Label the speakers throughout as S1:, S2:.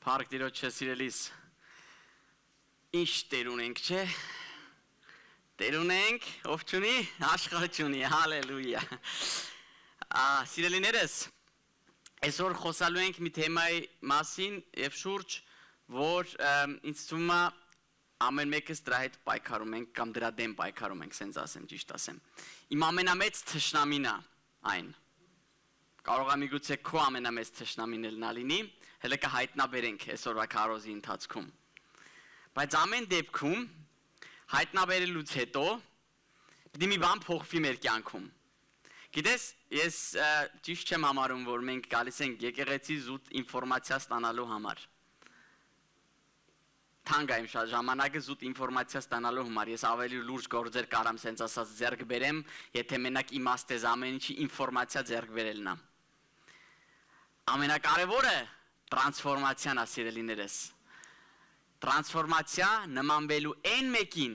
S1: Փառք Տիրոջը սիրելիս։ Ինչ տեր ունենք, չէ՞։ Տեր ունենք, ով չունի, աշխարհ չունի, հալելույա։ Սիրելիներս, այսօր խոսալու ենք մի թեմայի մասին եւ շուրջ, որ ինձ թվում է ամեն մեկս դրա հետ պայքարում ենք կամ դրա դեմ պայքարում ենք, ասենց ասեմ, ճիշտ ասեմ։ Իմ ամենամեծ թշնամին է այն։ Կարող է միգուցե քո ամենամեծ թշնամին էլ նա լինի, հələ կհայտնաբերենք այսօրվա քարոզի ընթացքում։ Բայց ամեն դեպքում հայտնաբերելուց հետո պիտի մի բան փոխվի մեր կյանքում։ Գիտես, ես ճիշտ չեմ համարում, որ մենք գալիս ենք եկեղեցի զուտ ինֆորմացիա ստանալու համար։ Թանկ է իմ շատ ժամանակը զուտ ինֆորմացիա ստանալու համար, ես ավելի լուրջ գործեր կարամ սենց ասած ձեռք բերեմ, եթե մենակ իմաստ ամեն ինչի ինֆորմացիա ձեռք բերելն է։ Ամենակարևորը տրանսֆորմացիան է, սիրելիներս։ Տրանսֆորմացիա նմանվելու այն մեկին,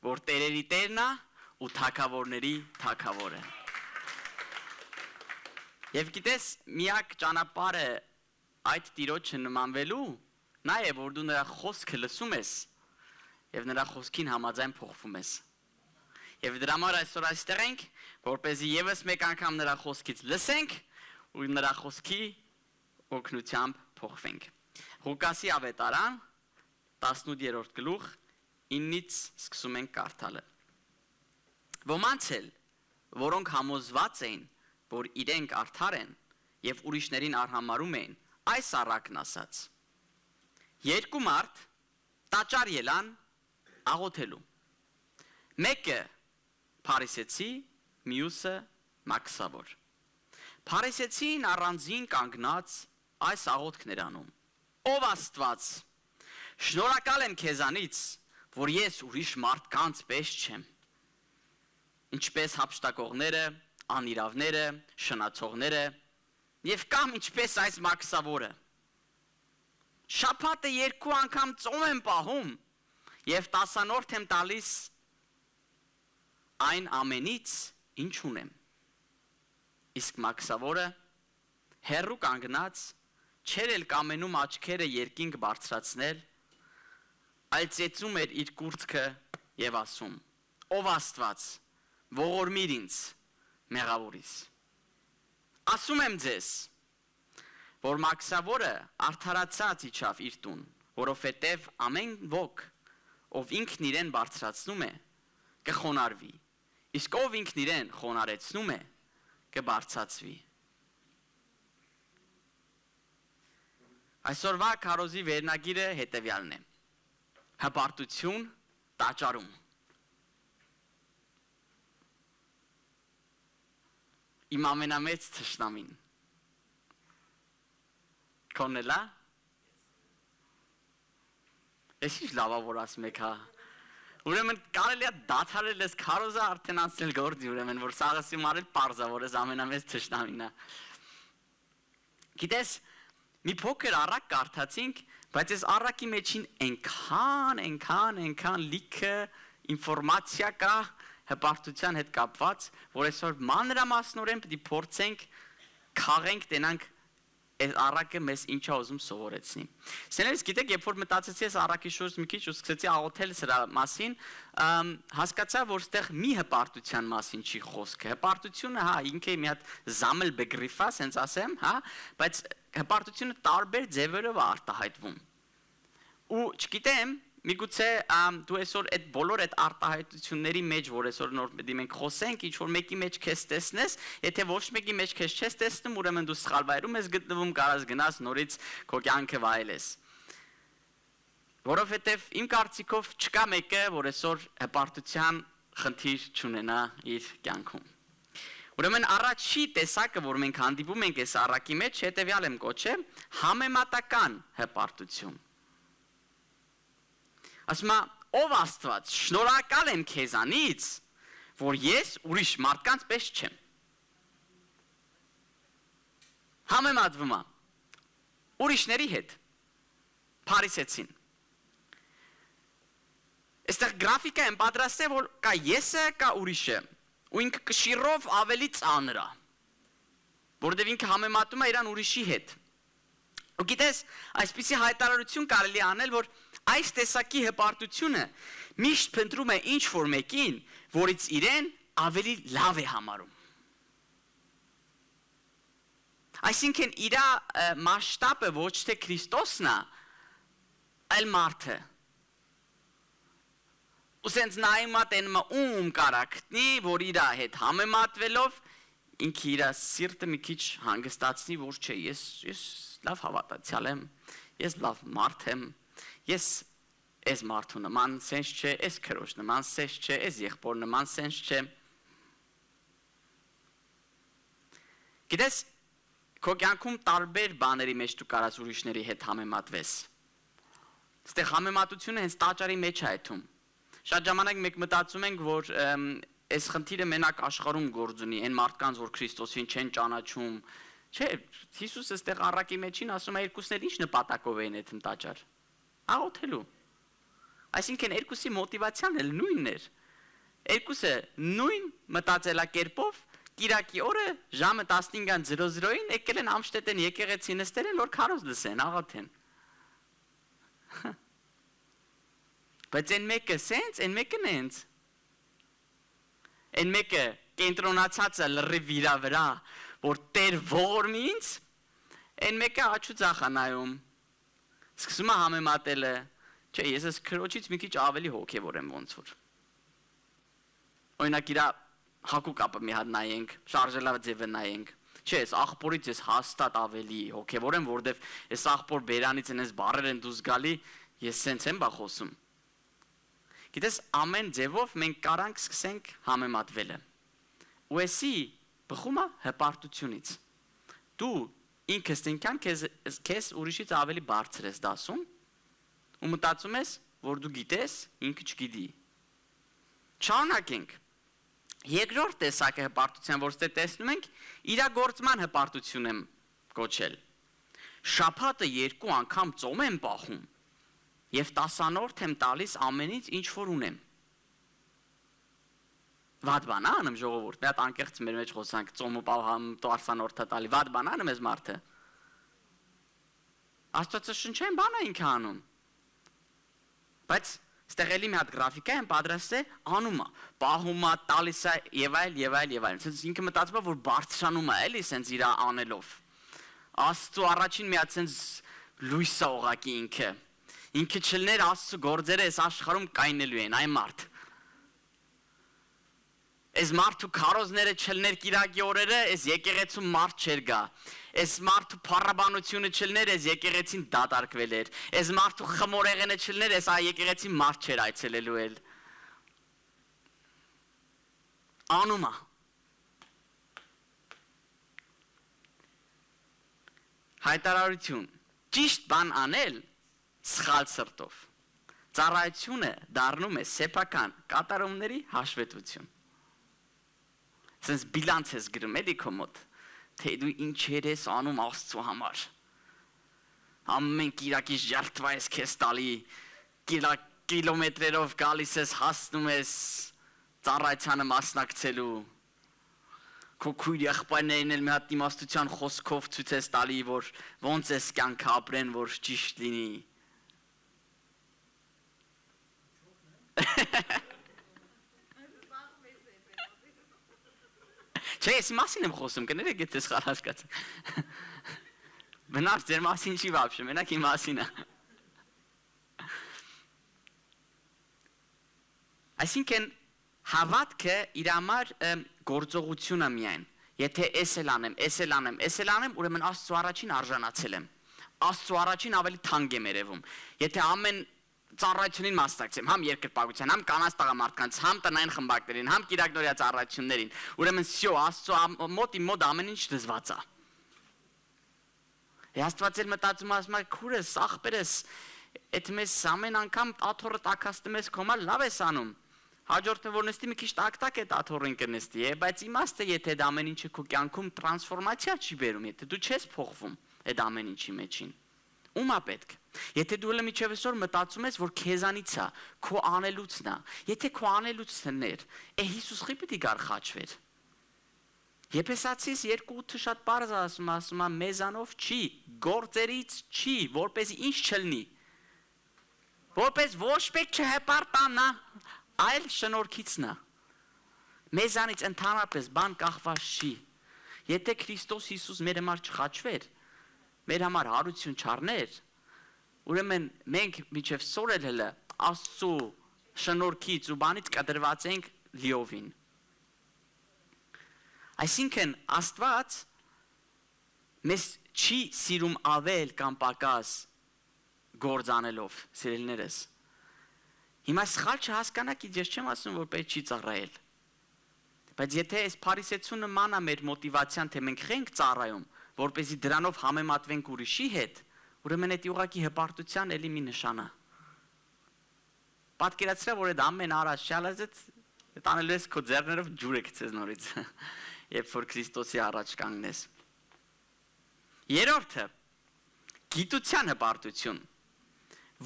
S1: որ տերերի տերն է ու թագավորների թագավորը։ Եվ գիտես, միակ ճանապարհը այդ Տիրոջը նմանվելու նա է, որ դու նրա խոսքը լսում ես եւ նրա խոսքին համաձայն փոխվում ես։ Եվ դրա համար այսօր այստեղ ենք, որպեսզի եւս մեկ անգամ նրա խոսքից լսենք ու նրա խոսքի օգնությամբ փոխվենք։ Ղուկասի ավետարան 18-րդ գլուխ 9-ից սկսում ենք կարդալը։ Ոմանց էլ, որոնք համոզված էին, որ իրենք արդար են եւ ուրիշներին արհամարում էին, այս առակն ասաց. Երկու մարդ տաճար ելան աղոթելու։ Մեկը փարիսեցի, մյուսը մաքսավոր։ Փարիսեցին առանձին կանգնած այս աղոթքներ անում. Ով Աստված, շնորհակալ եմ քեզանից, որ ես ուրիշ մարդկանց պես չեմ։ Ինչպես հափշտակողները, անիրավները, շնացողները եւ կամ ինչպես այս մաքսավորը։ Շաբաթը 2 անգամ ծոմ եմ պահում եւ 10-րդ եմ տալիս այն ամենից, ինչ ունեմ։ Իսկ մաքսավորը հերրու կանգնած չեր էլ կամենում աչքերը երկինք բարձրացնել, այլ ծեծում էր իր կուրծքը եւ ասում. Ով Աստված, ողորմիր ինձ, մեղավորիս։ Ասում եմ ձեզ, որ մաքսավորը արդարացած իջավ իր տուն, որովհետև ամեն ոք, ով ինքն իրեն բարձրացնում է, կխոնարհվի, իսկ ով ինքն իրեն խոնարհեցնում է, կբարձրացվի։ Այսօրվա քարոզի վերնագիրը հետևյալն է. հպարտություն տաճարում։ Իմ ամենամեծ թշնամին։ Քոնելա։ Ես ինչ լավ որ ասում եք, հա։ Ուրեմն կարելի է դադարել ես քարոզը արդեն անցնել գործի, ուրեմն որ սաղսի մարել պարզա, որ ես ամենամեծ թշնամին է։ Գիտես, մի փոքր առակ կարդացինք, բայց ես առակի մեջին այնքան լիքը ինֆորմացիա կա հպարտության հետ կապված, որ այսօր մանրամասնորեն պետք է փորձենք քաղենք տենանք այս առակը մեզ ինչա ուզում սովորեցնի։ Սեներս գիտեք, երբ որ մտածեցի այս առակի շուրջ մի քիչ ու սկսեցի աղոթել սրա մասին, հասկացա, որ այստեղ մի հպարտության մասին չի խոսքը։ Հպարտությունը, հա, ինքը մի հատ զամել բեգրիֆա, ասենց ասեմ, հա, բայց հպարտությունը տարբեր ձևերով է արտահայտվում։ Ու չգիտեմ, միգուցե դու այսօր այդ բոլոր այդ արտահայտությունների մեջ, որ այսօր նոր պետք է մենք խոսենք, ինչ որ մեկի մեջ քեզ տեսնես, եթե ոչ մեկի մեջ քեզ չես տեսնում, ուրեմն դու սխալվայրում ես գտնվում, կարաս գնաս նորից քո կյանքը վայելես։ Որովհետև իմ կարծիքով չկա մեկը, որ այսօր հպարտության խնդիր չունենա իր կյանքում։ Ուրեմն առաջի տեսակը, որ մենք հանդիպում ենք այս առակի մեջ, հետևյալ եմ կոչել համեմատական հպարտություն։ Ասում է, ով Աստված, շնորհակալ եմ քեզանից, որ ես ուրիշ մարդկանց պես չեմ։ Համեմատվում է ուրիշների հետ։ Փարիսեցին։ Այստեղ գրաֆիկա եմ պատրաստել, որ կա եսը, կա ուրիշը, ու ինքը կշիռով ավելի ծանր է, որովհետև ինքը համեմատում է իրան ուրիշի հետ։ Ու գիտես, այսպիսի հայտարարություն կարելի անել, որ այս տեսակի հպարտությունը միշտ փնտրում է ինչ որ մեկին, որից իրեն ավելի լավ է համարում։ Այսինքն իր մասշտաբը ոչ թե Քրիստոսն է, այլ մարդը։ Ուսենց նայմատեն կարակտնի, որ իր հետ համեմատվելով ինքը իր սիրտը մի քիչ հանգստացնի, որ չէ, ես լավ հավատացյալ եմ, ես լավ մարդ եմ, ես այս մարդու նման սենց չէ, այս քրոջ նման սենց չէ, այս եղբոր նման սենց չէ։ Գիտես, քո կյանքում տարբեր բաների մեջ դու կարաս ուրիշների հետ համեմատվես։ Այստեղ համեմատությունը հենց տաճարի մեջ է այդում։ Շատ ժամանակ մենք մտածում ենք, որ այս խնդիրը մենակ աշխարհում գործ ունի, այն մարդկանց, որ Քրիստոսին չեն ճանաչում։ Չէ, Հիսուսը այստեղ առակի մեջին ասում է երկուսներ ինչ նպատակով էին այդ տաճար։ Աղոթելու։ Այսինքն երկուսի մոտիվացիան էլ նույնն էր։ Երկուսը նույն մտածելակերպով Կիրակի օրը ժամը 15:00-ին եկել են Ամշտետեն եկեղեցի նստել են, որ քարոզ լսեն, աղոթեն։ Բայց այն մեկը սենց, այն մեկը նենց։ Այն մեկը կենտրոնացած է լրիվ իր վրա, որ Տեր ողորմ ինձ, այն մեկը աչու ձախ է նայում։ Սկսում է համեմատելը, չէ, ես այս քրոջից մի քիչ ավելի հոգևոր եմ ոնց որ։ Օրինակ իր հակու կապը մի հատ նայենք, շարժելավ ձևը նայենք։ Չէ, այս աղբորից ես հաստատ ավելի հոգևոր եմ, որովհետև այս աղբոր բերանից այնպես բառեր են դուրս գալի, ես սենց եմ բա խոսում։ Գիտես, ամեն ձևով մենք կարանք սկսենք համեմատվելը։ Ու էսի բխում է հպարտությունից։ Դու ինքս ինքան քեզ ուրիշից ավելի բարձր ես դասում ու մտածում ես, որ դու գիտես, ինքը չգիտի։ Շարունակենք։ Երկրորդ տեսակը հպարտության, որ ստե տեսնում ենք, իրագործման հպարտություն եմ կոչել։ Շաբաթը 2 անգամ ծոմ եմ պահում եւ 10-րդ եմ տալիս ամենից ինչ որ ունեմ։ Վատ բան անում ժողովուրդ, մի հատ անկեղծ մեր մեջ խոսանք, ծոմը պահամ 10-րդը տալի, վատ բան անում ես մարդը։ Աստվածաշնչային բան է ինքը անում։ Բայց Ստեղ էլի մի հատ գրաֆիկա եմ պատրաստել, անում է, պահում է, տալիս է եւ այլ եւ այլ եւ այլ։ Սենց ինքը մտածում է, որ բարձրանում է, էլի սենց իր անելով։ Աստծո առաջին մի հատ սենց լույս է ուղակի ինքը։ Ինքը չլներ Աստծո գործերը այս աշխարհում կայնելու են, այ մարդ։ Այս մարդու քարոզները չլներ Կիրակի օրերը, այս եկեղեցու մարդ չեր գա։ Այս մարդու փառաբանությունը չլներ, այս եկեղեցին դատարկվել էր։ Այս մարդու խմորեղենը չլներ, այս եկեղեցի մարդ չեր այցելելու էլ։ Անումա։ Հայտարարություն։ Ճիշտ բան անել սխալ սրտով։ Ծառայությունը դառնում է սեփական կատարումների հաշվետվություն։ Սենց բիլանց ես գրում էլի քո մոտ, թե դու ինչեր ես անում Աստծո համար։ Ամեն Կիրակի ժертվա ես քեզ տալի, կիլոմետրերով գալիս ես, հասնում ես ծառայությանը մասնակցելու։ Քո քույր եղբայրներին էլ մի հատ իմաստության խոսքով ցույց ես տալի, որ ոնց ես կյանքը ապրեն, որ ճիշտ լինի։ Չէ, ես մասին եմ խոսում, կներեք եթե սխալ հասկացա։ Բնավ ձեր մասին չի վաբշը, մենակ իմ մասին է։ Այսինքն հավատքը իր համար գործողություն է միայն։ Եթե էս էլ անեմ, ուրեմն Աստծո առաջին արժանացել եմ։ Աստծո առաջին ավելի թանկ եմ երևում։ Եթե ամեն ծառայությունին մասնակցեմ, համ երկրպագության, համ կանանց տղամարդկանց, համ տնային խմբակներին, համ կիրակնորյա ծառայություններին, ուրեմն սյո Աստծո մոտ մոտ ամեն ինչ դզված է։ Աստված էլ մտածում ասում է քուրս, աղբերս, այդ մեզ ամեն անգամ աթոռը տակաստում ես քո մալ լավ ես անում։ Հաջորդը որ նստի մի քիչ տակ է աթոռին կնստի, բայց իմաստը եթե դա ամեն ինչը քո կյանքում տրանսֆորմացիա չի բերում, եթե դու չես փոխվում այդ ամեն ինչի մեջին։ Ումա պետք։ Եթե դու հենց միջև այսօր մտածում ես, որ քեզանից է, քո անելուցն է, եթե քո անելուցն էր, Հիսուս խի պիտի գար խաչվեր։ Եփեսացիս 2:8 շատ բարձր ասում է մեզանով չի, գործերից չի, որպեսզի ինչ չլինի։ Որպես ոչ մեկ չհպարտանա, այլ շնորհքիցն է։ Մեզանից ընդհանրապես բան կախված չի։ Եթե Քրիստոս Հիսուս մեր համար չխաչվեր, մեր համար հարություն չառներ, ուրեմն մենք միջև սորել հələ Աստծո շնորհքից ու բանից կտրված ենք լիովին։ Այսինքն Աստված մեզ չի սիրում ավել կամ պակաս գործանելով, սիրելիներս։ Հիմա սխալ չհասկանաք, ես չեմ ասում, որ պետք չի ծառայել։ Բայց եթե այս փարիսեցու նման է մեր մոտիվացիան, թե մենք չենք ծառայում, որպեսզի դրանով համեմատվենք ուրիշի հետ, ուրեմն այդ ուղղակի հպարտության էլի մի նշան է։ Պատկերացրեք, որ այդ ամեն առաջ շալազեց, տանելու ես քո ձեռներով ջուրը գցես նորից, երբ որ Քրիստոսի առաջ կանգնես։ Երրորդը գիտության հպարտություն,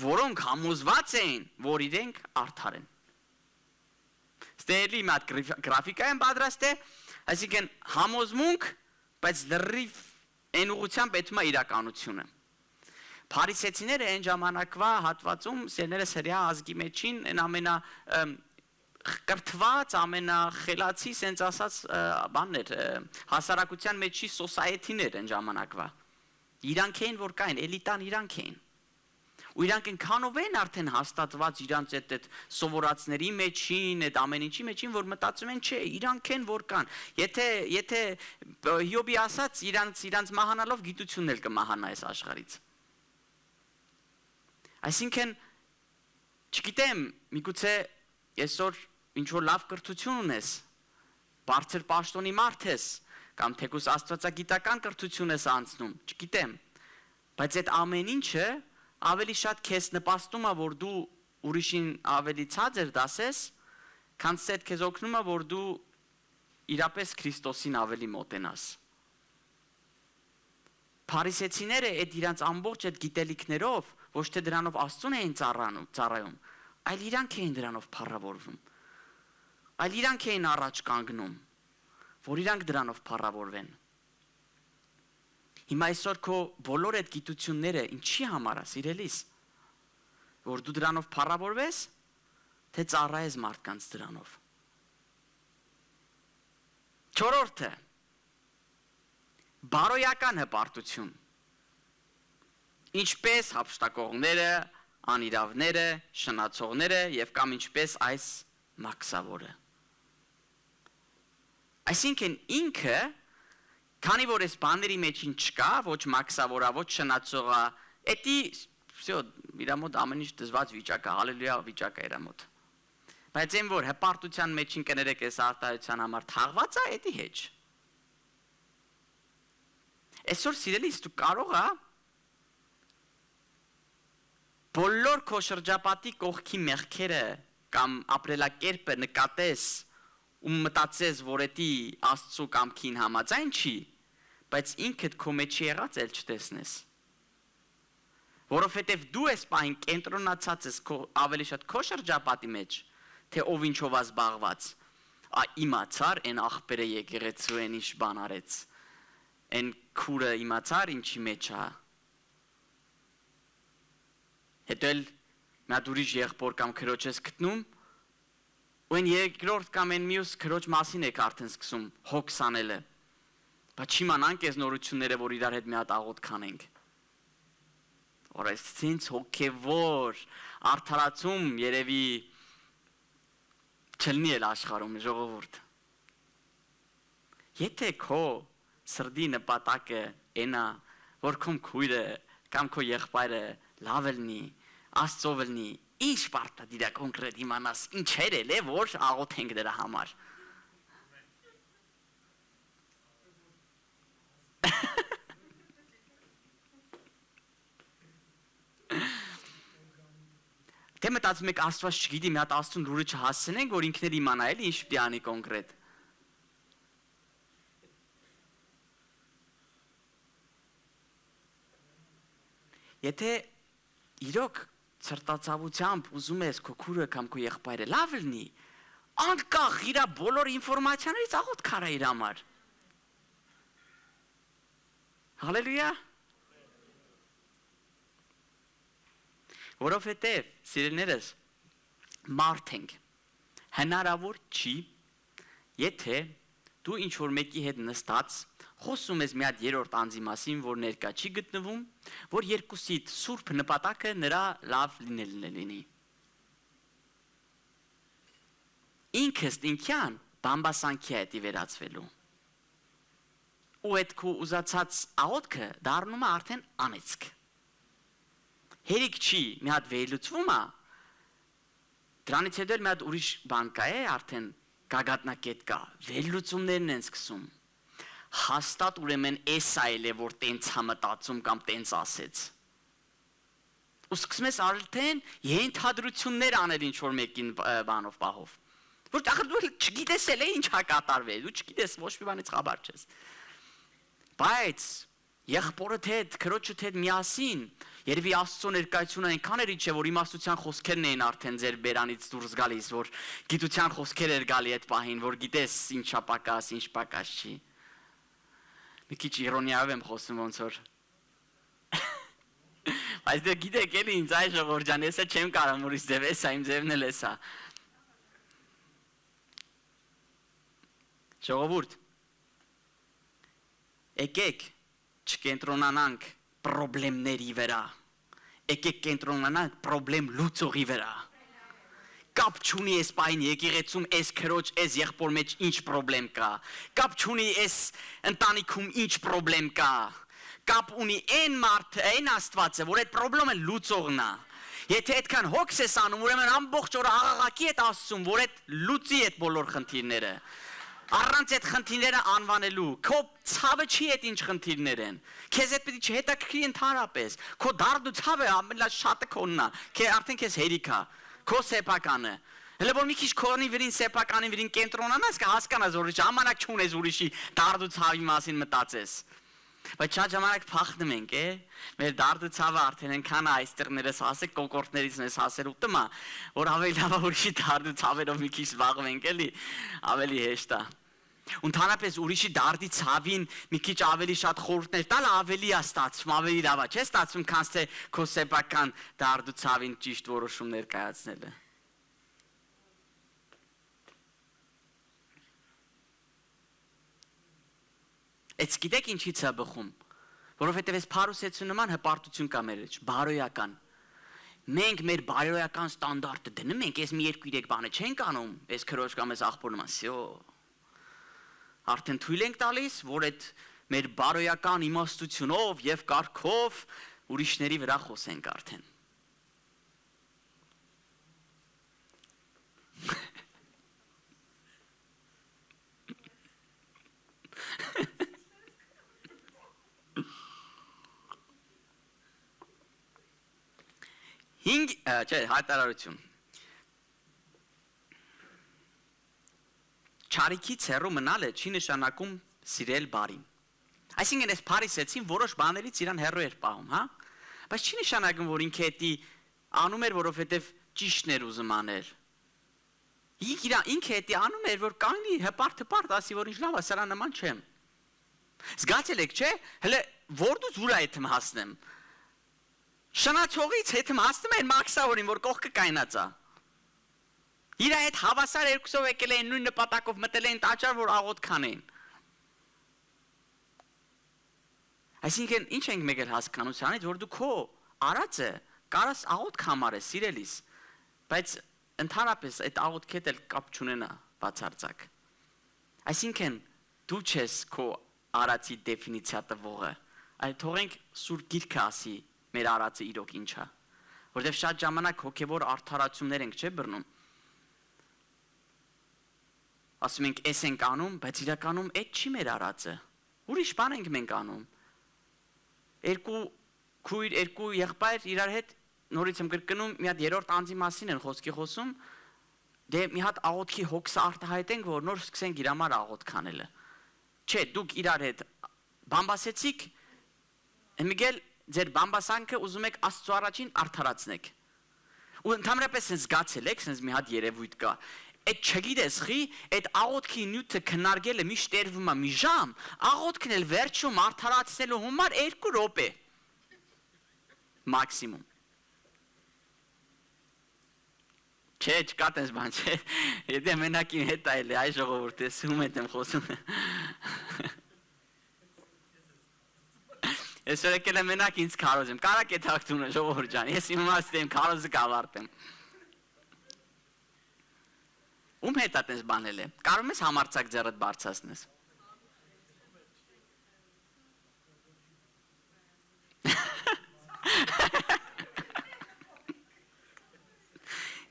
S1: որոնք համոզված էին, որ իրենք արդար են։ Ստելի մատ գրաֆիկա են պատրաստել, այսինքն համոզմունք, բայց լրիվ այն ուղղությամբ պետք է իրականությունը։ Փարիսեցիները այն ժամանակվա հատվածում սերներս հրյա ազգի մեջին այն ամենա կրթված, ամենախելացի, սենց ասած բաններ, հասարակության մեջի սոսայեթիներ այն ժամանակվա։ Իրանք էին, որ կային, էլիտան իրանք էին։ Ու իրանք այնքանով են արդեն հաստատված իրանց այդ սովորածների մեջին, այդ ամեն ինչի մեջին, որ մտածում են, չէ, իրանք են, որ կան։ Եթե Հիոբի ասած իրանց մահանալով գիտությունն էլ կմահանա այս աշխարհից։ Այսինքն, չգիտեմ, միգուցե այսօր ինչ որ լավ կրթություն ունես, բարձր պաշտոնի մարդ ես, կամ թեկուզ աստվածագիտական կրթություն ես անցնում, չգիտեմ, բայց այդ ամեն ինչը ավելի շատ քեզ նպաստում է, որ դու ուրիշին ավելի ցածր դասես, քան այդ քեզ օգնում է, որ դու իրապես Քրիստոսին ավելի մոտենաս։ Փարիսեցիները այդ իրանց ամբողջ այդ գիտելիքներով ոչ թե դրանով Աստծուն էին ծառայում, այլ իրանք էին դրանով փառավորվում։ Այլ իրանք էին առաջ կանգնում, որ իրանք դրանով փառավորվեն։ Հիմա այսօր քո բոլոր այդ գիտությունները ինչի համար է, սիրելիս, որ դու դրանով փառավորվես, թե ծառայես մարդկանց դրանով։ Չորրորդը բարոյական հպարտություն։ Ինչպես հափշտակողները, անիրավները, շնացողները եւ կամ ինչպես այս մաքսավորը։ Այսինքն ինքը քանի որ այս բաների մեջին չկա, ոչ մաքսավորա, ոչ շնացողա, էդի всё, իր մոտ ամեն ինչ դժվար վիճակ է, հալելույա վիճակ է իր մոտ։ Բայց այն որ հպարտության մեջին կներեք այս արտահայտության համար թաղված է, էդի հետ։ Այսօր սիրելիս դու կարող ես բոլոր քո շրջապատի կողքի մեղքերը կամ ապրելակերպը նկատես ու մտածես, որ էդի Աստծո կամքին համաձայն չի, բայց ինքդ քո մեջ եղած էլ չտեսնես։ Որովհետև դու ես պահին կենտրոնացած ես ավելի շատ քո շրջապատի մեջ, թե ով ինչով է զբաղված։ Իմացար այն աղբերը եկեղեցու են ինչ բան արեց։ Այն քուրը իմացար ինչի մեջ է։ Հետո էլ մի հատ ուրիշ եղբոր կամ քրոջ ես գտնում, ու այն երկրորդ կամ այն մյուս քրոջ մասին եք արդեն սկսում հոգս անելը։ Բայց չիմանանք այս նորությունները, որ իրար հետ մի հատ աղոտ կանենք։ Որ այս ցինց հոգևոր արդարացում երևի չլինի էլ աշխարհում ժողովուրդ։ Եթե քո սրդի նպատակը այնա, որ քո քույրը կամ քո եղբայրը լավ լինի, Աստծով լինի, ինչ պարտադիր է կոնկրետ իմանաս, ինչեր էլ է, որ աղոթենք դրա համար։ Թե մտածում եք Աստված չգիտի, մի հատ Աստծուն լուրը չհասցնենք, որ ինքներ իմանա էլի ինչ պիտի անի կոնկրետ։ Եթե իրոք ցրտացավությամբ ուզում ես քո քուրը կամ քո եղբայրը լավ լինի, անկախ իր բոլոր ինֆորմացիաներից աղոթք արա իր համար։ Հալելույա։ Որովհետև սիրելիներս մարդ ենք, հնարավոր չի, եթե դու ինչ-որ մեկի հետ նստած, խոսում ես մի հատ երրորդ անձի մասին, որ ներկա չի գտնվում, որ երկուսիդ սուրբ նպատակը նրա լավ լինելն է լինի։ Ինքստ ինքյան բամբասանքի է վերածվելու։ Ու այդ քո ուզացած աղոթքը դառնում է արդեն անեծք։ Հերիք չի մի հատ վերլուծվում է, դրանից հետո մի հատ ուրիշ բան կա է, արդեն գագաթնակետ կա, վերլուծումներն են սկսում։ Հաստատ ուրեմն էս այլ է, որ տենց համտածում կամ տենց ասեց։ Ու սկսում ես արդեն ենթադրություններ անել ինչ-որ մեկին բանով պահով։ Որ ախր դու չգիտես էլ ինչ է կատարվել, դու չգիտես ոչ մի բանից խաբար չես։ Բայց եղբորդ հետ, քրոջդ հետ միասին, երևի Աստծո ներկայությունը այնքան էր չէ, որ իմաստության խոսքերն էին արդեն ձեր բերանից դուրս գալիս, որ գիտության խոսքեր էր գալի այդ պահին, որ գիտես ինչա պակաս, ինչ պակաս չի։ Մի քիչ իրոնիայով եմ խոսում ոնց որ։ Բայց դե գիտեք էլի ինձ այ ժողովուրդ ջան, ես չեմ կարող ուրիշ ձև, էսա իմ ձևն էլ էսա։ Ժողովուրդ եկեք չկենտրոնանանք պրոբլեմների վրա, եկեք կենտրոնանանք պրոբլեմ լուծողի վրա։ Կապ չունի այս պահին եկեղեցում այս քրոջ, այս եղբոր մեջ ինչ պրոբլեմ կա, կապ չունի այս ընտանիքում ինչ պրոբլեմ կա, կապ ունի այն մարդը, այն Աստվածը, որ այդ պրոբլեմը լուծողն է։ Եթե այդքան հոգս ես անում, ուրեմն ամբողջ օրը աղաղակի հետ ասում, որ այդ լուծի այդ բոլոր խնդիրները։ Առանց այդ խնդիրները անվանելու, քո ցավը չի այդ ինչ խնդիրներ են։ Քեզ այդ պիտի չհետաքրքրի ընդհանրապես։ Քո դարդու ցավը ամենաշատը շատը քոնն է, արդեն քեզ հերիք է, քո սեփականը։ Հələ որ մի քիչ քոնի վրին սեփականի վրին կենտրոնանաս, կհասկանաս որ ժամանակ չունես ուրիշի դարդու ցավի մասին մտածես։ Բայց շատ ժամանակ փախնում ենք, մեր դարդու ցավը արդեն այնքան այստեղներս ասեք կոկորտներից մեզ հասել ուտմա, որ ավելի լավ ուրիշի դարդու ցավերով մի քիչ զբաղվենք էլի, ավելի հեշտ է։ Ընդհանրապես ուրիշի դարդի ցավին մի քիչ ավելի շատ խորհուրդներ տալ ավելի է ստացվում, ավելի լավ է, չէ՞ ստացվում, քան թե քո սեփական դարդու ցավին ճիշտ որոշումներ կայացնելը։ Այս գիտեք ինչի՞ց է բխում, որովհետև այս փարուսեցու նման հպարտություն կա մեր մեջ, բարոյական։ Մենք մեր բարոյական ստանդարտը դնում ենք, այս մի 2-3 բանը չենք անում, այս քրոջ կամ այս աղբորը մասյո։ Արդեն թույլ ենք տալիս, որ այդ մեր բարոյական իմաստությունով եւ կարգով ուրիշների վրա խոսենք արդեն։ Չէ, հայտարարություն։ Չարիքից հեռու մնալը չի նշանակում սիրել բարին։ Այսինքն այս Փարիսեցին որոշ բաներից իրան հեռու էր պահում, հա? Բայց չի նշանակում, որ ինքը դա անում էր, որովհետև ճիշտն էր ուզում անել։ Ինքը դա անում էր, որ կանգնի հպարտ ասի, որ ինչ լավ է, սրա նման չեմ։ Զգացել եք, չէ՞, հələ որդուց ուր այդ եմ հասնեմ։ Շնացողից հետ հասնում են մաքսավորին, որ կողքը կայնած է։ Իր այդ հավասար երկուսով եկել են նույն նպատակով մտել են տաճար, որ աղոթք անեն։ Այսինքն ինչ ենք մեկ էլ հասկանում սրանից, որ դու քո արածը կարաս աղոթք համարես, սիրելիս, բայց ընդհանրապես այդ աղոթքի հետ էլ կապ չունենա բացարձակ։ Այսինքն դու չես քո արածի դեֆինիցիա տվողը, այլ թողենք Սուրբ Գիրքը ասի մեր արածը իրոք ինչ է, որտեղ շատ ժամանակ հոգևոր արդարացումներ ենք չէ բռնում։ Ասում ենք էս ենք անում, բայց իրականում այդ չի մեր արածը։ Ուրիշ բան ենք մենք անում։ Երկու քույր, երկու եղբայր իրար հետ նորից եմ կրկնում, մի հատ երրորդ անձի մասին են խոսքի խոսում, դե մի հատ աղոթքի հոգսը արտահայտենք, որ նոր սկսենք իր համար աղոթք անելը։ Չէ, դուք իրար հետ բամբասեցիք, Միգել ձեր բամբասանքը ուզում եք Աստծո առաջին արդարացնեք։ Ու ընդհանրապես զգացել եք, sense մի հատ երևույթ կա։ այդ չգիտես խի, այդ աղոթքի նյութը քննարկելը միշտ տերվում է մի ժամ, աղոթքն էլ վերջում արդարացնելու համար 2 րոպե մաքսիմում։ Չէ, չկա տես բան, չէ, եթե մենակին հետ այլ է, այ ժողովուրդ ես ում հետ եմ խոսում։ Ես որ եկել եմ մենակ ինձ քարոզեմ, կարակ է թակտունը ժողովուրդ ջան, ես իմաստ եմ քարոզը կավարտեմ։ Ում հետ է տես բանել է, կարում ես համարցակ ձեռդ բարձրացնես։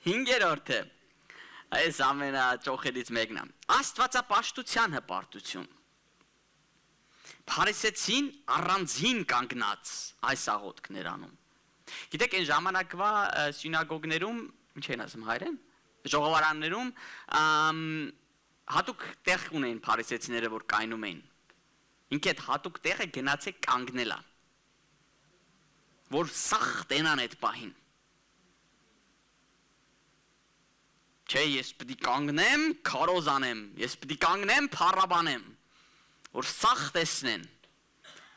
S1: Հինգերորդը, այս ամենաճոխելից մեկն է, աստվածապաշտության հպարտություն։ Փարիսեցին առանձին կանգնած այս աղոթքներ անում։ Գիտեք, այն ժամանակվա սինագոգներում, ինչ են ասում հայերեն, ժողովարաններում հատուկ տեղ ունեին փարիսեցիները, որ կայնում էին։ Ինքը այդ հատուկ տեղը գնացեք կանգնելա, որ սախ տենան այդ պահին։ Չէ, ես պիտի կանգնեմ, քարոզ անեմ, ես պիտի կանգնեմ, փառաբանեմ, որ սախ տեսնեն,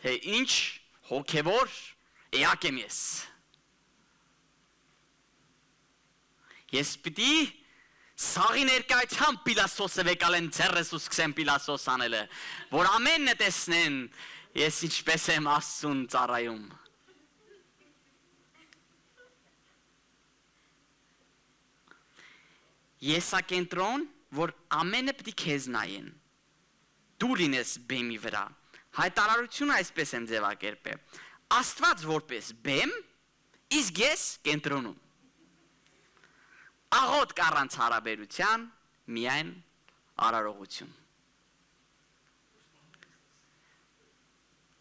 S1: թե ինչ հոգևոր էակ եմ ես։ Ես պիտի սաղի ներկայությամբ Պիլասոսը վեկալեմ ձեռս ու սկսեմ Պիլասոս անելը, որ ամենը տեսնեն, ես ինչպես եմ Աստծուն ծառայում։ Եսակենտրոն, որ ամենը պիտի քեզ նայեն, դու լինես բեմի վրա, հայտարարությունը այսպես եմ ձևակերպել, Աստված որպես բեմ, իսկ ես կենտրոնում, աղոթք առանց հարաբերության, միայն արարողություն։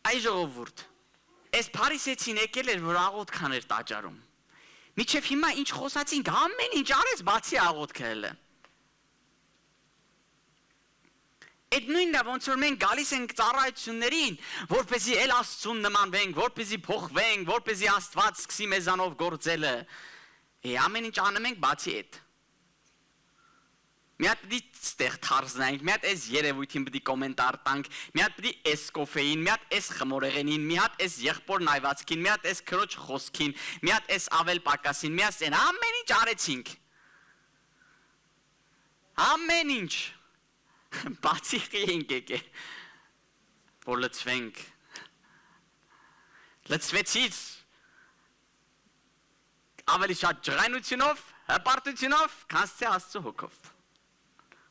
S1: Այ ժողովուրդ, այս փարիսեցին եկել էր, որ աղոթք աներ տաճարում, միջև հիմա ինչ խոսացինք, ամեն ինչ արեց բացի աղոթքը հելը։ Այդ նույնն է, ոնց որ մենք գալիս ենք ծառայություններին, որպեսզի էլ Աստծուն նմանվենք, որպեսզի փոխվենք, որպեսզի Աստված սկսի մեզանով գործելը։ Ամեն ինչ անում ենք բացի այդ։ Մի հատ պիտի ստեղ թարզնանք, մի հատ այս երևույթին պիտի կոմենտար տանք, մի հատ պիտի այս կոֆեին, մի հատ այս խմորեղենին, մի հատ այս եղբոր նայվածքին, մի հատ այս քրոջ խոսքին, մի հատ այս ավել պակասին, մի հատ այն ամեն ինչ արեցինք։ Ամեն ինչ։ Բացի ենք եկե, որ լծվենք։ Լծվեցիր ավելի շատ ջղայնությունով, հպարտությունով, քան թե Աստծո հոգով։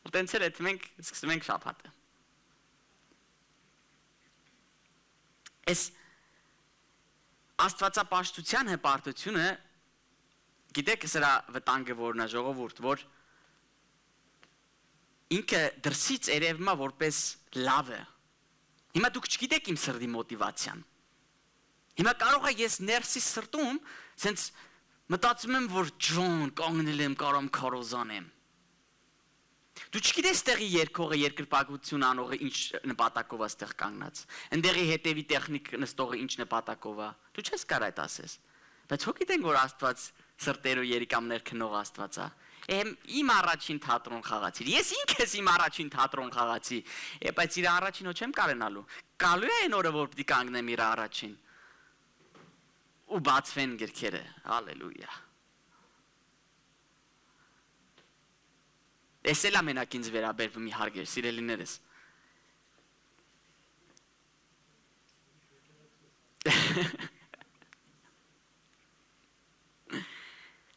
S1: Ու տենց էլ այդ մենք սկսում ենք շաբաթը։ Այս աստվածապաշտության հպարտությունը, գիտեք սրա վտանգը որն է ժողովուրդ, որ ինքը դրսից երևում է որպես լավ է։ Հիմա դուք չգիտեք իմ սրտի մոտիվացիան։ Հիմա կարող է ես ներսիս սրտում սենց մտածում եմ, որ ջոն կանգնել եմ, կարամ քարոզանեմ։ Դու չգիտես տեղի երկողը, երկրպագություն անողը ինչ նպատակով է ստեղ կանգնած։ Ընդեղի հետևի տեխնիկ նստողը ինչ նպատակով է։ Դու չես կարող այդ ասես։ Բայց հո գիտենք, որ Աստված սրտերու երիկամներ քնող Աստված է։ Իմ առաջին թատրոն խաղացի։ Ես ինքս իմ առաջին թատրոն խաղացի։ Բայց իր առաջին ոչ չեմ կարենալու։ Գալու է այն օրը, որ պիտի կանգնեմ իր առաջին։ Ու բացվեն գրքերը։ Հալելույա։ Ես էլ ամենակ ինձ վերաբերվում իհարկե, սիրելիներս։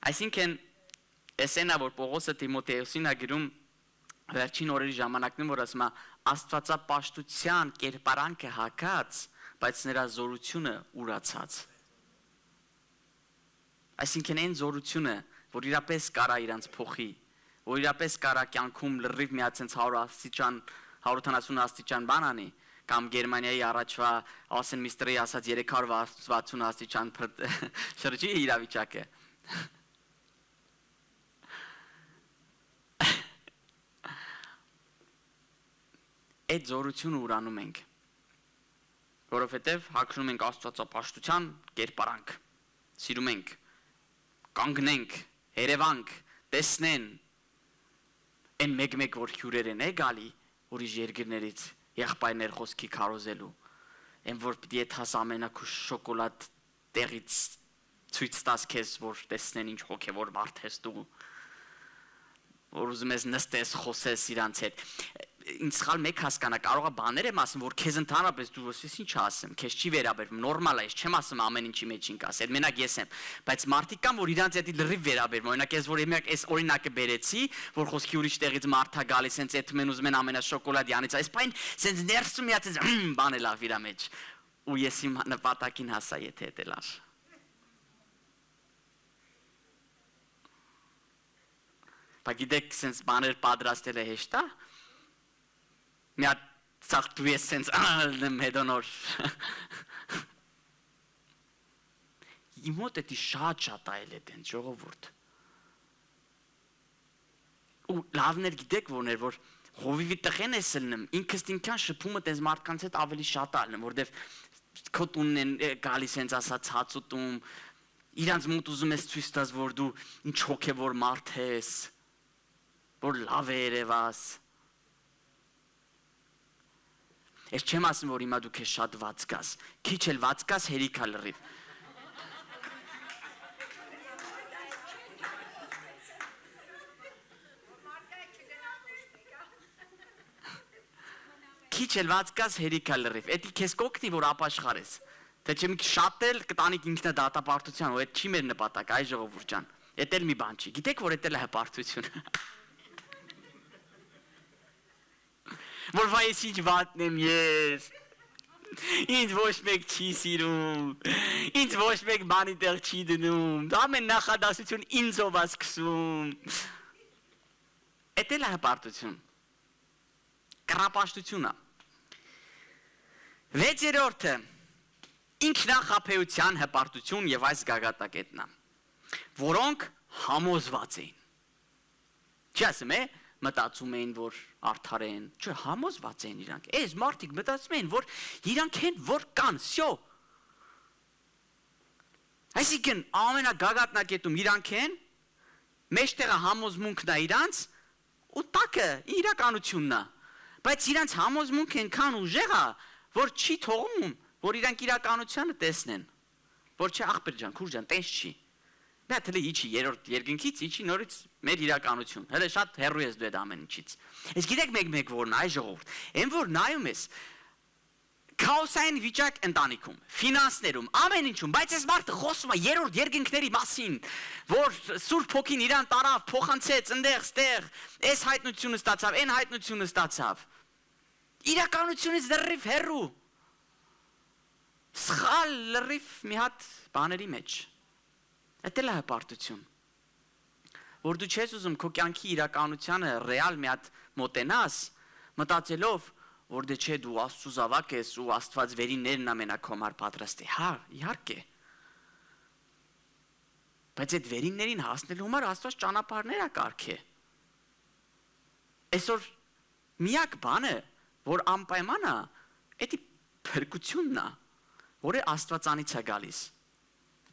S1: Այսինքն, էսենա, որ Պողոսը Տիմոթեոսին է գրում վերջին օրերի ժամանակներում, որ ասում է աստվածապաշտության կերպարանքը հագած, բայց նրա զորությունը ուրացած։ Այսինքն այն զորությունը, որ իրապես կարա իրանց փոխի, որ իրապես կարա կյանքում լրիվ միացենց 170 աստիճան բան անի, կամ Գերմանիայի առաջվա ասեն միստրի ասած 360 աստիճան շրջի իրավիճակը։ Այդ զորությունը ուրանում ենք, որովհետև հագնում ենք աստվածապաշտության կերպարանք, սիրում ենք, կանգնենք, երևանք, տեսնեն, Այն մեկ որ հյուրեր են գալի ուրիշ երկրներից եղբայրներ խոսքի քարոզելու այն որ պիտի եթաս ամենակու շոկոլադ տեղից ցույց տաս քեզ որ տեսնեն ինչ հոգևոր մարդ ես դու որ ուզում ես նստես խոսես իրանց հետ ինձ սխալ մեկ հասկանա կարող է բաներ եմ ասում որ քեզ ընդհանրապես դու ոսես ինչ ասեմ քեզ չի վերաբերվում նորմալ է ես չեմ ասում ամեն ինչի մեջ ինք ասել մենակ ես եմ բայց մարդիկ կան որ իրանց հետ լրիվ վերաբերվում օրինակ ես որ մենակ այս օրինակը բերեցի որ խոսքի ուրիշ տեղից մարդ է գալիս հենց այդ մեն ուզում են ամենաշոկոլադյանից այս բան սենց ներսում իա սենց բան է լավ իրա մեջ ու ես իմ նպատակին հասա եթե դա լավ Պագիտեք սենց բաներ պատրաստել է հեշտ է մի հատ ծաղտու ես սենց ալնեմ հետոնոր իմ մոտ էդի շատ այլ է դեն ժողովուրդ ու լավներ գիտեք որներ որ հովիվի տղեն ես լնում ինքստ ինքան շփումը տես մարդկանց հետ ավելի շատ ալնում որտեվ քո տունն են գալիս հենց ասած հացուտում իրանց մոտ ուզում ես ցույց տաս որ դու ինչ հոգևոր մարդ ես որ լավ է երևաս Ես չեմ ասում որ հիմա դու քեզ շատ ված գաս քիչ էլ ված գաս հերիքա լրիվ Քիչ էլ ված գաս հերիքա լրիվ էդի քեզ կօգնի որ ապաշխարես թե չեմ շատել կտանիք ինքնա դատապարտության ու այդ չի մեր նպատակ այ ժողովուրդ ջան էդ էլ մի բան չի գիտեք որ էդ էլ է հպարտություն Որ վայս ինչ վատն եմ ես, ինձ ոչ մեկ չի սիրում, ինձ ոչ մեկ բանի տեղ չի դնում, ամեն նախադասություն ինձով է սկսում, էդ էլ է հպարտություն, կռապաշտություն է, 6-րդը, ինքնախաբեության հպարտություն և այս գագաթակետն է, որոնք համոզված էին, չի ասում է, մտածում էին, որ արդար են, չէ, համոզված էին իրանք, այս մարդիկ մտածում էին, որ իրանք են, որ կան, սյո, այսինքն ամենագագաթնակետում իրանք են, մեջտեղը համոզմունքն է իրանց, ու տակը իրականությունն է, բայց իրանց համոզմունքը այնքան ուժեղ է, որ չի թողում, որ իրանք իրականությանը տեսնեն, որ չէ, աղբեր ջան, քուր ջան, տես չի, Նա թելի իչի երորդ երկնքից իչի նորից մեր իրականություն։ Հələ շատ հեռու ես դու այդ ամեն ինչից։ Իսկ գիտեք մեկ որն այ ժողովուրդ։ Այն որ նայում ես քաոսային վիճակ ընտանիքում, ֆինանսներում, ամեն ինչում, բայց այս մարդը խոսում է երրորդ երկնքների մասին, որ Սուրբ Հոգին իրան տարավ, փոխանցեց այնտեղ, ստեղ, այս հայտնությունը ստացավ, այն հայտնությունը ստացավ։ Իրականությունից լրիվ հեռու։ Սխալ լրիվ մի հատ բաների մեջ։ Դա էլ է հպարտություն, որ դու չես ուզում քո կյանքի իրականությանը ռեալ մի հատ մոտենաս, մտածելով, որ դե չէ դու Աստծո զավակ ես ու Աստված վերիններն ամենակ քո համար պատրաստ է, հա, իհարկե։ Բայց այդ վերիններին հասնելու համար Աստված ճանապարհներ է կարգել։ Այսօր միակ բանը, որ անպայման է, դա փրկությունն է, որը Աստվածանից է գալիս։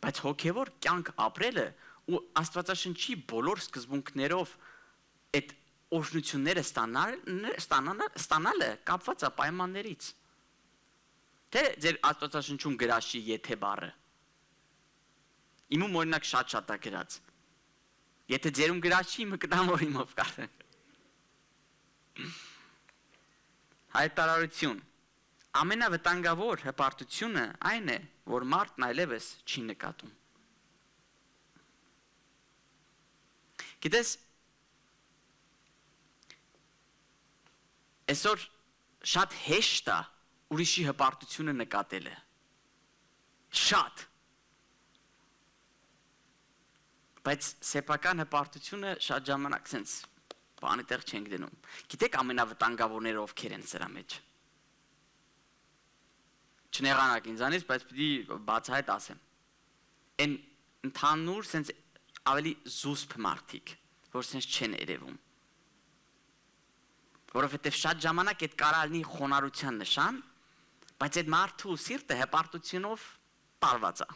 S1: Բայց հոգևոր կյանք ապրելը ու Աստվածաշնչի բոլոր սկզբունքներով այդ օրհնությունները ստանալը կապված է պայմաններից։ Թե ձեր Աստվածաշնչում գրած չի եթե բառը։ Իմում օրինակ շատ է գրած։ Եթե ձերում գրած չի, իմը կտամ որ իմով կարդան։ Հայտարարություն Ամենավտանգավոր հպարտությունը այն է, որ մարդն այլևս չի նկատում։ Գիտես, այսօր շատ հեշտ է ուրիշի հպարտությունը նկատելը։ Շատ։ Բայց սեփական հպարտությունը շատ ժամանակ սենց բանի տեղ չենք դնում։ Գիտեք ամենավտանգավորները ովքեր են սրա մեջ։ Չնեղանակ ինձանից, բայց պիտի բացահայտ ասեմ։ Այն ընդհանուր սենց ավելի զուսպ մարդիկ, որ սենց չեն երևում։ Որովհետև շատ ժամանակ այդ կարա լինի խոնարհության նշան, բայց այդ մարդու սիրտը հպարտությունով տարված է։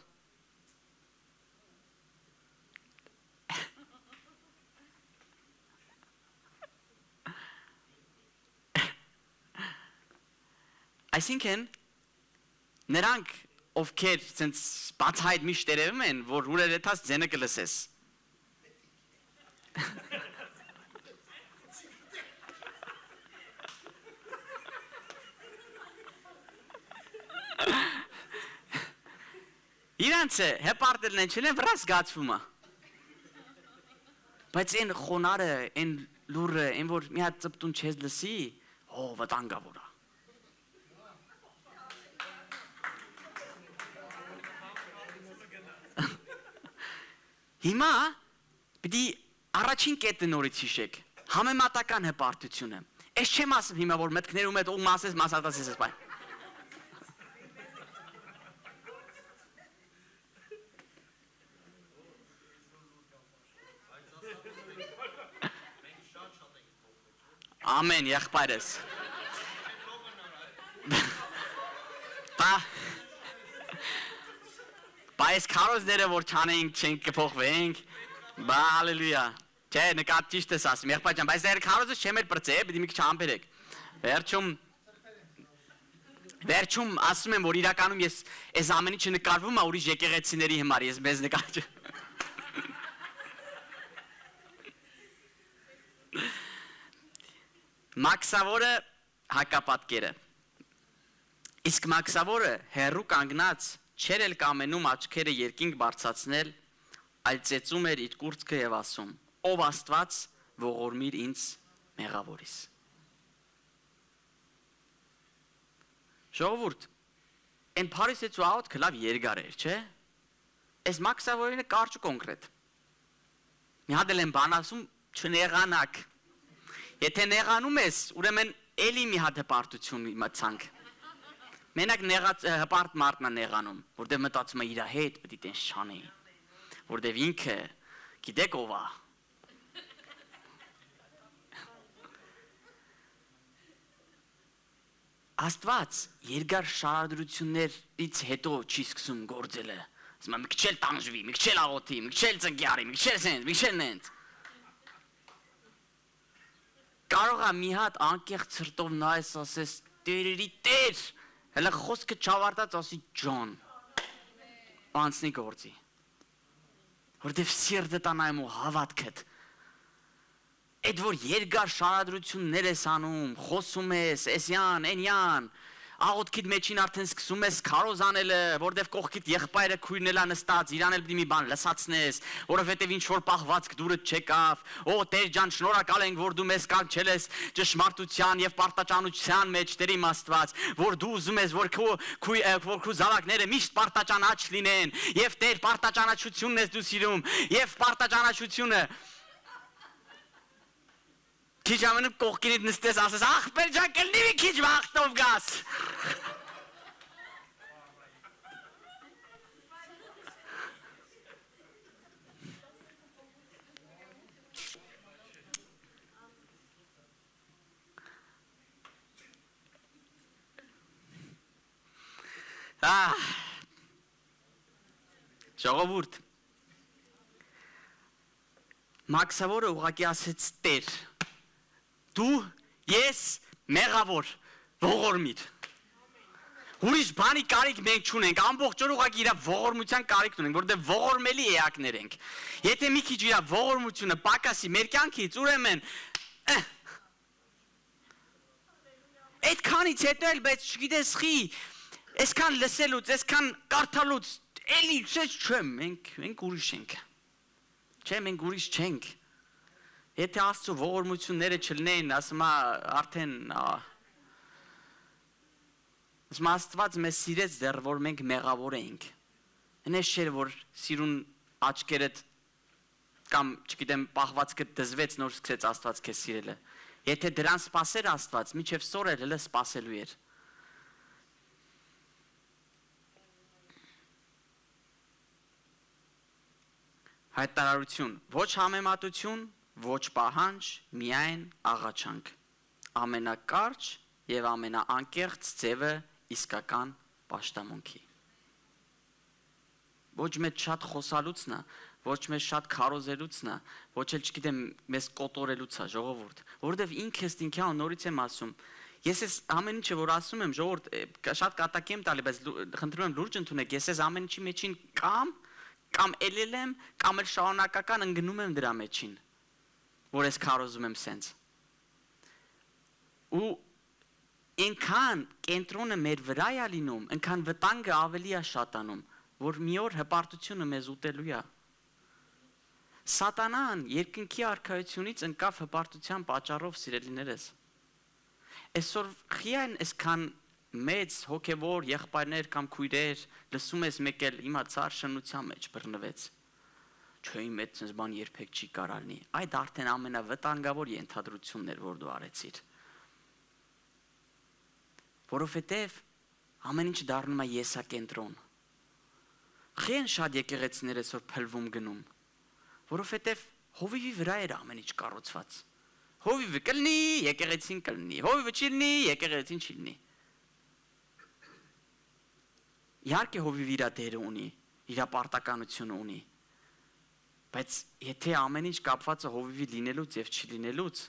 S1: Այսինքն նրանք ովքեր ցենց բացահայտ միշտ երևում են, որ ուրերեթած ձենը կլսես։ Իրանցը հեպարտելն են չեն վրա զգացվում է։ Բայց այն խոնարը, այն լուրը, այն որ մի հատ ծպտուն չես լսի, վտանգավոր է։ Հիմա պիտի առաջին կետը նորից հիշեք, համեմատական հպարտությունը։ Ես չեմ ասում հիմա, որ մտքներում հետ ու մասես մասատասես ես բայ։ Ամեն, եղբայրս։ Բայց քարոզները որ չանենք չենք կփոխվենք, հալելույա։ Չէ, նկատ ճիշտ ես ասում, եղբայր ջան, բայց դեռ քարոզը չեմ էլ բրծե, պիտի մի քիչ համբերեք։ Վերջում ասում եմ, որ իրականում ես այս ամեն ինչը նկարվում է ուրիշ եկեղեցիների համար, ես մեզ նկարչում։ Մաքսավորը հակապատկերը։ Իսկ մաքսավորը հերու կանգնած չեր էլ կամենում աչքերը երկինք բարձացնել, այլ ծեծում էր իր կուրծքը եւ ասում. Ով Աստված ողորմիր ինձ մեղավորիս։ Ժողովուրդ, այն Փարիսեցու աղոթքը լավ երկար էր, չէ՞։ Այս մաքսավորինը կարճ ու կոնկրետ։ Մի հատ էլ են բան ասում չնեղանաք։ Եթե նեղանում ես, ուրեմն էլի մի հատ հպարտություն մտցանք։ Մենակ հպարտ մարդն է նեղանում, որտեղ մտածում է իր հետ պետք է տենց չանի, որտեղ ինքը գիտեք ով է։ Աստված երկար շարադրություններից հետո չի սկսում գործելը։ Ասում է մի քիչ էլ տանջվի, մի քիչ էլ աղոթի, մի քիչ էլ ծնկյարի, մի քիչ էլ սենց, մի քիչ էլ նենց։ Կարող է մի հատ անկեղծ սրտով նայես ասես Տերերի Տեր, հələ խոսքը չավարտած ասի ջան։ Անցնի գործի։ Որտեվ սիրտդ անայում ու հավատքդ։ Այդ որ երկար շարադրություններ ես անում, խոսում ես, էսյան, էնյան, աղոթքիդ մեջին արդեն սկսում ես քարոզ անելը, որտեվ կողքիդ եղբայրը քույրն էլա նստած, իրան էլ պիտի մի բան լսացնես, որովհետև ինչ որ պահվածք դուրդ չեկավ, Տեր ջան, շնորհակալ ենք, որ դու մեզ կանչել ես ճշմարտության եւ պարտաճանության մեջ, Տեր իմ Աստված, որ դու ուզում ես, որ քու զավակները միշտ պարտաճանաչ լինեն, եւ Տեր պարտաճանաչությունն ես դու սիրում, եւ պարտաճանաչությունը Քիչ ամենում կողքինիդ նստես ասես, ախպեր ջան, կլնի մի քիչ վախտով գաս։ Ժողովուրդ, մաքսավորը ուղղակի ասեց Տեր, դու ես մեղավոր, ողորմիր։ Ուրիշ բանի կարիք մենք չունենք, ամբողջ օր ուղղակի իր ողորմության կարիք ունենք, որտեղ ողորմելի էակներ ենք։ Եթե մի քիչ իր ողորմությունը պակասի մեր կյանքից, ուրեմն այդքանից հետո էլ բայց չգիտես խի, այսքան լսելուց, այսքան կարդալուց, էլի չէ, մենք ուրիշ ենք։ Չէ, մենք ուրիշ չենք։ Եթե Աստծո ողորմությունները չլինեն, ասում է արդեն ասում Աստված մեզ սիրեց դեռ որ մենք մեղավոր էինք։ Այնպես չէր որ սիրուն աչքերդ կամ չգիտեմ պահվածքդ դզվեց նոր սկսեց Աստված քեզ սիրելը։ Եթե դրան սпасեր Աստված, միջև սորել հələ սпасելու էր։ Հայտարարություն, ոչ համեմատություն, ոչ պահանջ, միայն աղաչանք։ Ամենակարճ եւ ամենաանկեղծ ձևը իսկական պաշտամունքի։ Ոչ մեծ շատ խոսալուցն է, ոչ մեծ շատ քարոզելուցն է, ոչ էլ չգիտեմ մեզ կոտորելուց է ժողովուրդ, որովհետեւ ինքս ինքյան նորից եմ ասում, Ես ես ամեն ինչը որ ասում եմ, ժողովուրդ, շատ կատակի եմ տալի, բայց խնդրում եմ լուրջ ընդունեք, ես ես ամեն ինչի մեջին կամ ելել եմ, կամ էլ շարունակական ընկնում եմ դրա մեջին, որ ես քարոզում եմ սենց։ Ու այնքան կենտրոնը մեր վրա է լինում, այնքան վտանգը ավելի է շատանում, որ մի օր հպարտությունը մեզ ուտելու է։ Սատանան երկնքի արքայությունից ընկավ հպարտության պատճառով, սիրելիներս։ Այսօր խիան այսքան մեծ հոգևոր եղբայրներ կամ քույրեր լսում ես մեկ էլ իմացար շնության մեջ բռնվեց։ Չէ, իմ այդ sense բան երբեք չի կարալնի։ Այդ արդեն ամենավտանգավոր ենթադրությունն էր, որ դու արեցիր։ Որովհետև ամեն ինչ դառնում է եսակենտրոն։ Խեն շատ եկեղեցիներ այսօր փլվում գնում, որովհետև հովիվի վրա էր ամեն ինչ կառուցված։ Հովիվը կլնի, եկեղեցին կլնի, հովիվը չի լինի, եկեղեցին չի լինի։ Իհարկե հովիվը իր դերը ունի, իր պարտականությունը ունի։ Բայց եթե ամեն ինչ կապված է հովիվի լինելուց եւ չլինելուց,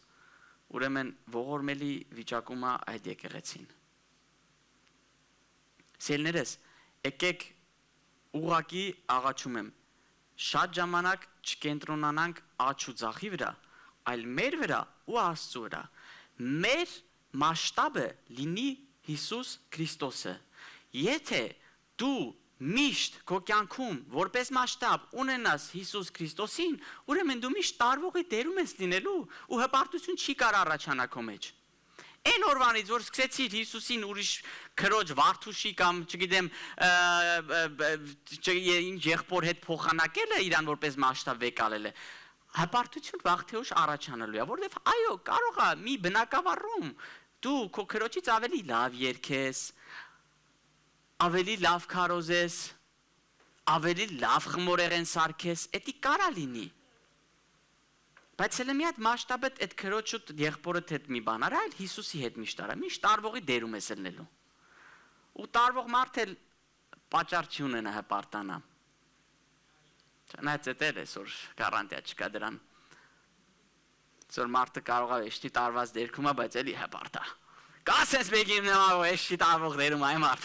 S1: ուրեմն ողորմելի վիճակում է այդ եկեղեցին։ Սիրելիներս, եկեք ուղղակի աղաչում եմ, շատ ժամանակ չկենտրոնանանք աճ ու ձախի վրա, այլ մեր վրա ու Աստծո վրա։ Մեր մասշտաբը լինի Հիսուս Քրիստոսը։ Եթե դու միշտ քո կյանքում որպես մասշտաբ ունենաս Հիսուս Քրիստոսին, ուրեմն դու միշտ տարվողի դերում ես լինելու ու հպարտություն չի կարող առաջանա քո մեջ։ Այն օրվանից որ սկսեցիր Հիսուսին ուրիշ քրոջ Վարդուշի կամ չգիտեմ ինչ եղբոր հետ փոխանակելը իրան որպես մասշտաբ վեկալելը, հպարտություն վաղ թե ուշ առաջանալու է, որովհետև այո, կարող է մի բնակավարում դու քո քրոջից ավելի լավ երգես, ավելի լավ քարոզես, ավելի լավ խմորեղեն սարքես, էդի կարա լինի։ Բայց հենց մի հատ մասշտաբը այդ քրոջուտ եղբորդ հետ մի բան արա, այլ Հիսուսի հետ միշտ արա, միշտ տարվողի դերում ես ելնելու։ Ու տարվող մարդ էլ պատճառ չի ունենա հպարտանա։ Չնայած էդ է որ գարանտիա չկա դրան։ Որ մարդը կարող է էշտի տարված դերքում է, բայց էլի հպարտա։ Կա sense մեկի նման որ էշտի տարվող դերում այ մարդ։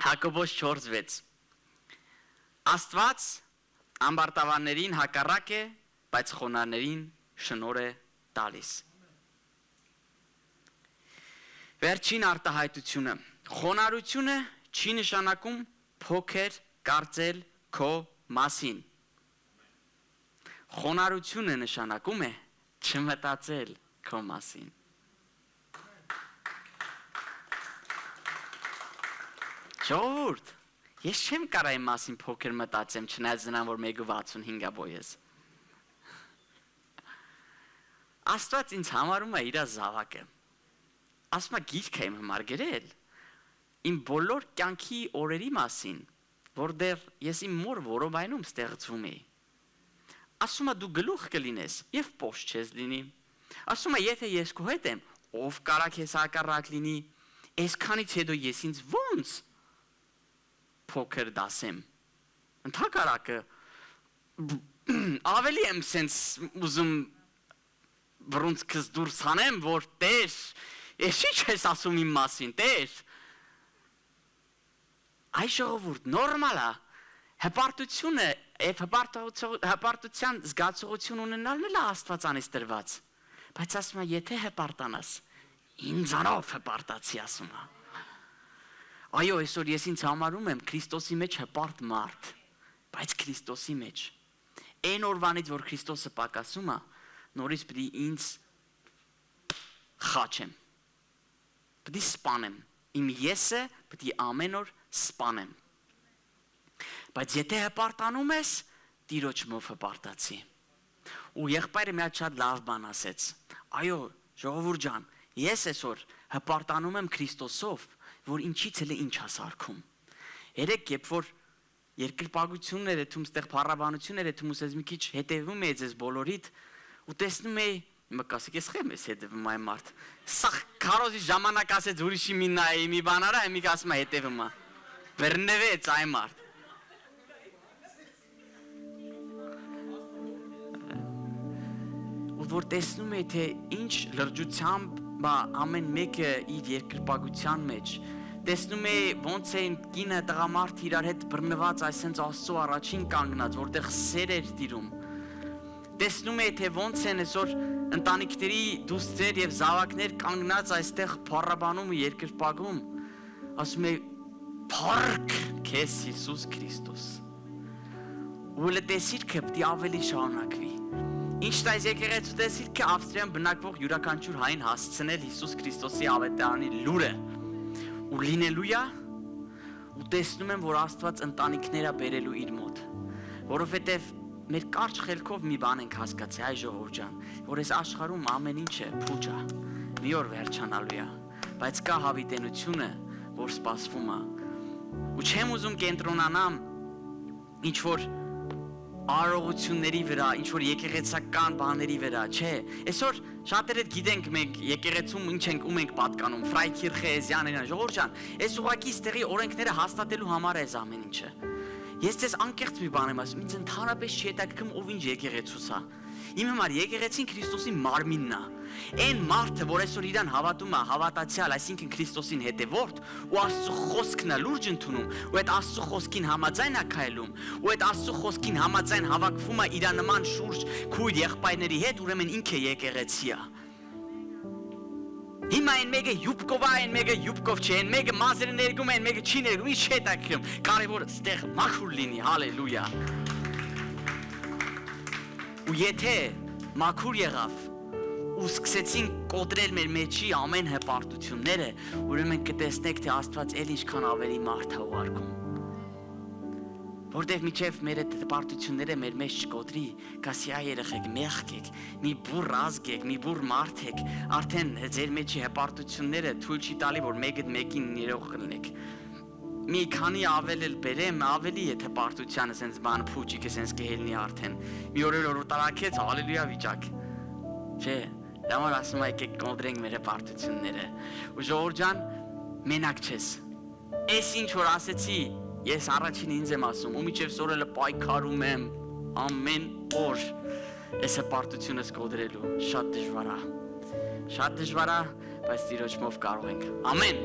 S1: Հակոբոս 4:6 Աստված ամբարտավաններին հակառակ է, բայց խոնարհներին շնորհ է տալիս։ Վերջին արտահայտությունը։ Խոնարհությունը չի նշանակում փոքր կարծել քո մասին։ Խոնարհությունը նշանակում է չմտածել քո մասին։ Ժողովուրդ, ես չեմ կարող իմ մասին փոքր մտածեմ, չնայած նրան, որ 1.65 բոյ ես։ Աստված ինձ համարում է իր զավակը։ Ասում է գիրք եմ համար գրել իմ բոլոր կյանքի օրերի մասին, որտեղ ես իմ մոր որովայնում ստեղծվում էի։ Ասում է դու գլուխ կլինես եւ փոշ չես լինի։ Ասում է եթե ես քո հետ եմ, ով կարա քեզ հակառակ լինի, այսքանից հետո ես ինձ ոնց փոքր դասեմ։ Ընդհակառակը ավելի եմ սենց ուզում բրունցքս դուրս հանեմ, որ տեր, ես ինչ ես ասում իմ մասին, տեր։ Այ ժողովուրդ, նորմալ է, հպարտությունը եւ հպարտության զգացողություն ունենալն էլ Աստվածանից տրված։ Բայց ասում է, եթե հպարտանաս, ինձանով հպարտացի ասում է։ Այո, այսօր ես ինձ համարում եմ Քրիստոսի մեջ հպարտ մարդ, բայց Քրիստոսի մեջ։ Այն օրվանից, որ Քրիստոսը պակասում է, նորից պիտի ինձ խաչեմ։ Պիտի սպանեմ։ Իմ եսը պիտի ամեն օր սպանեմ։ Բայց եթե հպարտանում ես, Տիրոջով հպարտացի։ Ու եղբայրը մի հատ շատ լավ բան ասեց։ Այո, ժողովուրդ ջան, ես այսօր հպարտանում եմ Քրիստոսով, որ ինչից էլ է ինչ հասարքում։ Երեք երբ որ երկրպագությունները, թում ստեղ փառաբանությունները, թում ուզես մի քիչ հետևում ես ձեզ բոլորիդ ու տեսնում ես մկասիկ ես խեմ ես հետևում այ մարդ։ Սա քարոզի ժամանակ ասեց ուրիշի մի նայ մի բան արա, մի ասում է հետևում է։ Բռնվեց այ մարդ։ որ տեսնում է թե ինչ լրջությամբ ամեն մեկը իր երկրպագության մեջ տեսնում է ոնց է կինը տղամարդը իրար հետ բռնված այսպես Աստծո առաջին կանգնած որտեղ սեր էր տիրում տեսնում է թե ոնց են այսօր ընտանիքների դուստրեր եւ զավակներ կանգնած այստեղ փառաբանում ու երկրպագում ասում է փառք քեզ Հիսուս Քրիստոս ու լտեսիրքը պետք է ավելի շարունակվի ինչ տայս եկեղեցու տեսիրքը Ավստրիան բնակվող յուրաքանչյուր հայն հասցնել Հիսուս Քրիստոսի ավետարանի լուրը ու լինելույա ու տեսնում եմ որ Աստված ընտանիքները բերելու իր մոտ որովհետև մեր կարճ խելքով մի բան ենք հասկացել այ ժողովուրդ ջան որ այս աշխարհում ամեն ինչը փուչ է մի օր վերջանալու է բայց կա հավիտենությունը որ սպասվում է ու չեմ ուզում կենտրոնանամ ինչ որ արարողությունների վրա, ինչ որ եկեղեցական բաների վրա, չէ։ Այսօր շատերը գիտենք մենք եկեղեցում ինչ ենք ում ենք պատկանում, Ֆրայքիրխե, Էզյաներան, ժողովուրդ ջան, այս ուղղակի ստեղի օրենքները հաստատելու համար է այս ամեն ինչը։ Ես ձեզ անկեղծ մի բան եմ ասում, ինձ ընդհանրապես չի հետաքրքրում ով ինչ եկեղեցուց է։ Իմ համար եկեղեցին Քրիստոսի մարմինն է։ Այն մարդը, որ այսօր իրան հավատում է, հավատացյալ, այսինքն Քրիստոսին հետևորդ, ու Աստծո խոսքն է լուրջ ընդունում, ու այդ Աստծո խոսքին համաձայն է քայլում, ու այդ Աստծո խոսքին համաձայն հավաքվում է իր նման շուրջ քույր եղբայրների հետ, ուրեմն ինքը եկեղեցի է։ Հիմա այն մեկը յուբկով է, այն մեկը յուբկով չէ, այն մեկը մազերը ներգում է, այն մեկը չի ներգում, ինչ հետ ակրում, կարևորը ստեղ մաքուր լինի, հալելույա։ Ու եթե մաքուր եղավ, ու սկսեցին կոտրել մեր մեջի ամեն հպարտությունները, ուրեմն կտեսնեք, թե Աստված էլ ինչքան ավելի մարդ է ուղարկում։ Որտև միջև մեր այդ հպարտությունները մեր մեջ չկոտրի, կասի այ երեխեք, մեղք եք, մի բուռ ազգ եք, մի բուռ մարդ եք, արդեն ձեր մեջի հպարտությունները թույլ չի տալի, որ մեկը մեկին ներող կլինեք։ Մի քանի ավել էլ բերեմ, ավելի է հպարտությանը սենց բան փուճիկը սենց կհելնի արդեն։ Մի օր որ տարակեց, հալելույա վիճակ։ Չէ, դա որ ասում է եկեք կոտրենք մեր հպարտությունները։ Ու ժողովուրդ ջան, մենակ չես։ Էս ինչ որ ասեցի Ես առաջին ինձ եմ ասում, ու միջև սորելը պայքարում եմ ամեն օր այս հպարտությունս կոտրելու, շատ դժվար է, բայց Տիրոջ մով կարող ենք, ամեն։